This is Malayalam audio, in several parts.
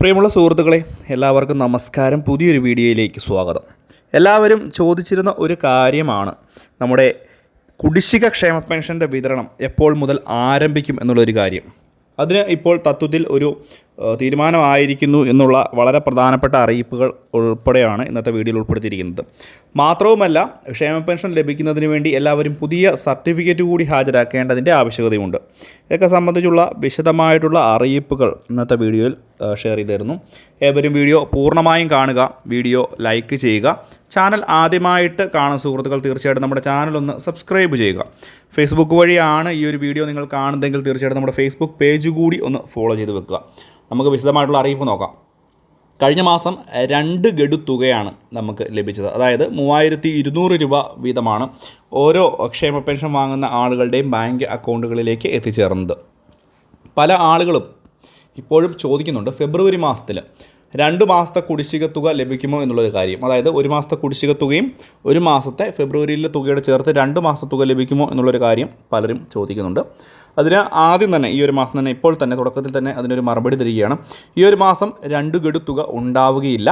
പ്രിയമുള്ള സുഹൃത്തുക്കളെ, എല്ലാവർക്കും നമസ്കാരം. പുതിയൊരു വീഡിയോയിലേക്ക് സ്വാഗതം. എല്ലാവരും ചോദിച്ചിരുന്ന ഒരു കാര്യമാണ് നമ്മുടെ കുടിശ്ശിക ക്ഷേമ പെൻഷൻ്റെ വിതരണം എപ്പോൾ മുതൽ ആരംഭിക്കും എന്നുള്ളൊരു കാര്യം. അതിന് ഇപ്പോൾ തത്വത്തിൽ ഒരു തീരുമാനമായിരിക്കുന്നു എന്നുള്ള വളരെ പ്രധാനപ്പെട്ട അറിയിപ്പുകൾ ഉൾപ്പെടെയാണ് ഇന്നത്തെ വീഡിയോയിൽ ഉൾപ്പെടുത്തിയിരിക്കുന്നത്. മാത്രവുമല്ല, ക്ഷേമ പെൻഷൻ ലഭിക്കുന്നതിന് വേണ്ടി എല്ലാവരും പുതിയ സർട്ടിഫിക്കറ്റ് കൂടി ഹാജരാക്കേണ്ടതിൻ്റെ ആവശ്യകതയുണ്ട്. ഇതൊക്കെ സംബന്ധിച്ചുള്ള വിശദമായിട്ടുള്ള അറിയിപ്പുകൾ ഇന്നത്തെ വീഡിയോയിൽ ഷെയർ ചെയ്തിരുന്നു. ഏവരും വീഡിയോ പൂർണ്ണമായും കാണുക, വീഡിയോ ലൈക്ക് ചെയ്യുക. ചാനൽ ആദ്യമായിട്ട് കാണുന്ന സുഹൃത്തുക്കൾ തീർച്ചയായിട്ടും നമ്മുടെ ചാനൽ ഒന്ന് സബ്സ്ക്രൈബ് ചെയ്യുക. ഫേസ്ബുക്ക് വഴിയാണ് ഈ ഒരു വീഡിയോ നിങ്ങൾ കാണുന്നതെങ്കിൽ തീർച്ചയായിട്ടും നമ്മുടെ ഫേസ്ബുക്ക് പേജ് കൂടി ഒന്ന് ഫോളോ ചെയ്ത് വെക്കുക. നമുക്ക് വിശദമായിട്ടുള്ള അറിയിപ്പ് നോക്കാം. കഴിഞ്ഞ മാസം 2 ഗഡു തുകയാണ് നമുക്ക് ലഭിച്ചത്. അതായത് 3200 രൂപ വീതമാണ് ഓരോ ക്ഷേമ പെൻഷൻ വാങ്ങുന്ന ആളുകളുടെയും ബാങ്ക് അക്കൗണ്ടുകളിലേക്ക് എത്തിച്ചേർന്നത്. പല ആളുകളും ഇപ്പോഴും ചോദിക്കുന്നുണ്ട്, ഫെബ്രുവരി മാസത്തിൽ 2 മാസത്തെ കുടിശ്ശിക തുക ലഭിക്കുമോ എന്നുള്ളൊരു കാര്യം. അതായത് 1 മാസത്തെ കുടിശ്ശിക തുകയും 1 മാസത്തെ ഫെബ്രുവരിയിലെ തുകയോട് ചേർത്ത് 2 മാസത്തെ തുക ലഭിക്കുമോ എന്നുള്ളൊരു കാര്യം പലരും ചോദിക്കുന്നുണ്ട്. അതിന് ആദ്യം തന്നെ ഈ ഒരു മാസം തന്നെ ഇപ്പോൾ തന്നെ തുടക്കത്തിൽ തന്നെ അതിനൊരു മറുപടി തരികയാണ്. ഈ ഒരു മാസം 2 ഗഡു തുക ഉണ്ടാവുകയില്ല.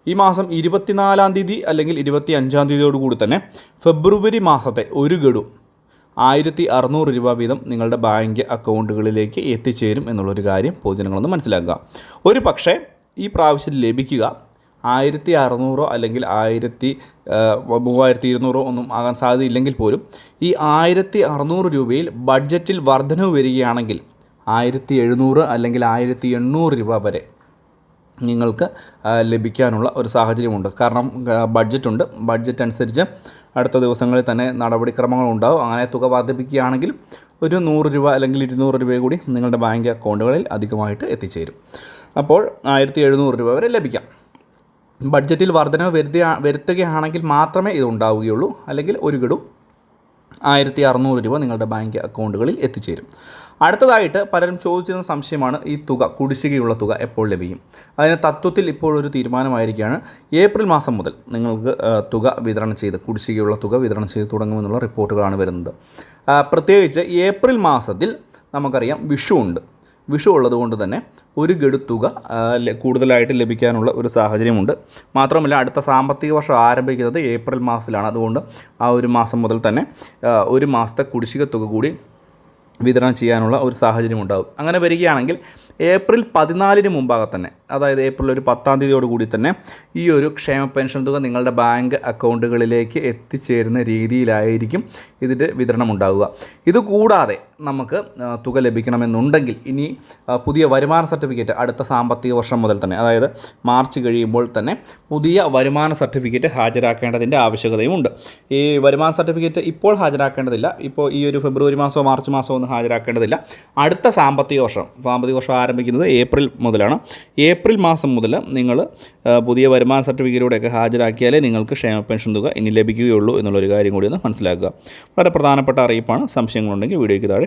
ഈ മാസം 24-ാം തീയതി അല്ലെങ്കിൽ 25-ാം തീയതിയോടുകൂടി തന്നെ ഫെബ്രുവരി മാസത്തെ 1 ഗഡു 1600 രൂപ വീതം നിങ്ങളുടെ ബാങ്ക് അക്കൗണ്ടുകളിലേക്ക് എത്തിച്ചേരും എന്നുള്ളൊരു കാര്യം പൊതുജനങ്ങളൊന്ന് മനസ്സിലാക്കുക. ഒരു പക്ഷേ ഈ പ്രാവശ്യം ലഭിക്കുക 1600 അല്ലെങ്കിൽ 3200 ഒന്നും ആകാൻ സാധ്യതയില്ലെങ്കിൽ പോലും ഈ 1600 രൂപയിൽ ബഡ്ജറ്റിൽ വർധനവ് വരികയാണെങ്കിൽ 1700 അല്ലെങ്കിൽ 1800 രൂപ വരെ നിങ്ങൾക്ക് ലഭിക്കാനുള്ള ഒരു സാഹചര്യമുണ്ട്. കാരണം ബഡ്ജറ്റുണ്ട്. ബഡ്ജറ്റ് അനുസരിച്ച് അടുത്ത ദിവസങ്ങളിൽ തന്നെ നടപടിക്രമങ്ങളുണ്ടാകും. അങ്ങനെ തുക വർദ്ധിപ്പിക്കുകയാണെങ്കിൽ ഒരു 100 രൂപ അല്ലെങ്കിൽ 200 രൂപ കൂടി നിങ്ങളുടെ ബാങ്ക് അക്കൗണ്ടുകളിൽ അധികമായിട്ട് എത്തിച്ചേരും. അപ്പോൾ 1700 രൂപ വരെ ലഭിക്കാം. ബഡ്ജറ്റിൽ വർധനവ് വരുത്തുകയാണെങ്കിൽ മാത്രമേ ഇത് ഉണ്ടാവുകയുള്ളൂ. അല്ലെങ്കിൽ 1 ഗഡു 1600 രൂപ നിങ്ങളുടെ ബാങ്ക് അക്കൗണ്ടുകളിൽ എത്തിച്ചേരും. അടുത്തതായിട്ട് പലരും ചോദിച്ചിരുന്ന സംശയമാണ് ഈ തുക, കുടിശ്ശികയുള്ള തുക എപ്പോൾ ലഭിക്കും. അതിന് തത്വത്തിൽ ഇപ്പോഴൊരു തീരുമാനമായിരിക്കുകയാണ്. ഏപ്രിൽ മാസം മുതൽ നിങ്ങൾക്ക് തുക വിതരണം ചെയ്ത്, കുടിശ്ശികയുള്ള തുക വിതരണം ചെയ്ത് തുടങ്ങുമെന്നുള്ള റിപ്പോർട്ടുകളാണ് വരുന്നത്. പ്രത്യേകിച്ച് ഏപ്രിൽ മാസത്തിൽ നമുക്കറിയാം വിഷു ഉണ്ട്. വിഷു ഉള്ളതുകൊണ്ട് തന്നെ 1 ഗഡു തുക കൂടുതലായിട്ട് ലഭിക്കാനുള്ള ഒരു സാഹചര്യമുണ്ട്. മാത്രമല്ല, അടുത്ത സാമ്പത്തിക വർഷം ആരംഭിക്കുന്നത് ഏപ്രിൽ മാസത്തിലാണ്. അതുകൊണ്ട് ആ ഒരു മാസം മുതൽ തന്നെ 1 മാസത്തെ കുടിശ്ശിക തുക കൂടി വിതരണം ചെയ്യാനുള്ള ഒരു സാഹചര്യം ഉണ്ടാകും. അങ്ങനെ വരികയാണെങ്കിൽ ഏപ്രിൽ 14-ന് മുമ്പാകെ തന്നെ, അതായത് ഏപ്രിൽ 10-ാം തീയതിയോടുകൂടി തന്നെ ഈ ഒരു ക്ഷേമ പെൻഷൻ തുക നിങ്ങളുടെ ബാങ്ക് അക്കൗണ്ടുകളിലേക്ക് എത്തിച്ചേരുന്ന രീതിയിലായിരിക്കും ഇതിൻ്റെ വിതരണം ഉണ്ടാവുക. ഇതുകൂടാതെ നമുക്ക് തുക ലഭിക്കണമെന്നുണ്ടെങ്കിൽ ഇനി പുതിയ വരുമാന സർട്ടിഫിക്കറ്റ് അടുത്ത സാമ്പത്തിക വർഷം മുതൽ തന്നെ, അതായത് മാർച്ച് കഴിയുമ്പോൾ തന്നെ പുതിയ വരുമാന സർട്ടിഫിക്കറ്റ് ഹാജരാക്കേണ്ടതിൻ്റെ ആവശ്യകതയുമുണ്ട്. ഈ വരുമാന സർട്ടിഫിക്കറ്റ് ഇപ്പോൾ ഹാജരാക്കേണ്ടതില്ല. ഇപ്പോൾ ഈ ഒരു ഫെബ്രുവരി മാസമോ മാർച്ച് മാസമോ ഒന്നും ഹാജരാക്കേണ്ടതില്ല. അടുത്ത സാമ്പത്തിക വർഷം ആരംഭിക്കുന്നത് ഏപ്രിൽ മുതലാണ്. ഏപ്രിൽ മാസം മുതൽ നിങ്ങൾ പുതിയ വരുമാന സർട്ടിഫിക്കറ്റിലൂടെയൊക്കെ ഹാജരാക്കിയാലേ നിങ്ങൾക്ക് ക്ഷേമ പെൻഷൻ തുക ഇനി ലഭിക്കുകയുള്ളൂ എന്നുള്ളൊരു കാര്യം കൂടി ഒന്ന് മനസ്സിലാക്കുക. വളരെ പ്രധാനപ്പെട്ട അറിയിപ്പാണ്. സംശയങ്ങളുണ്ടെങ്കിൽ വീഡിയോയ്ക്ക് താഴെ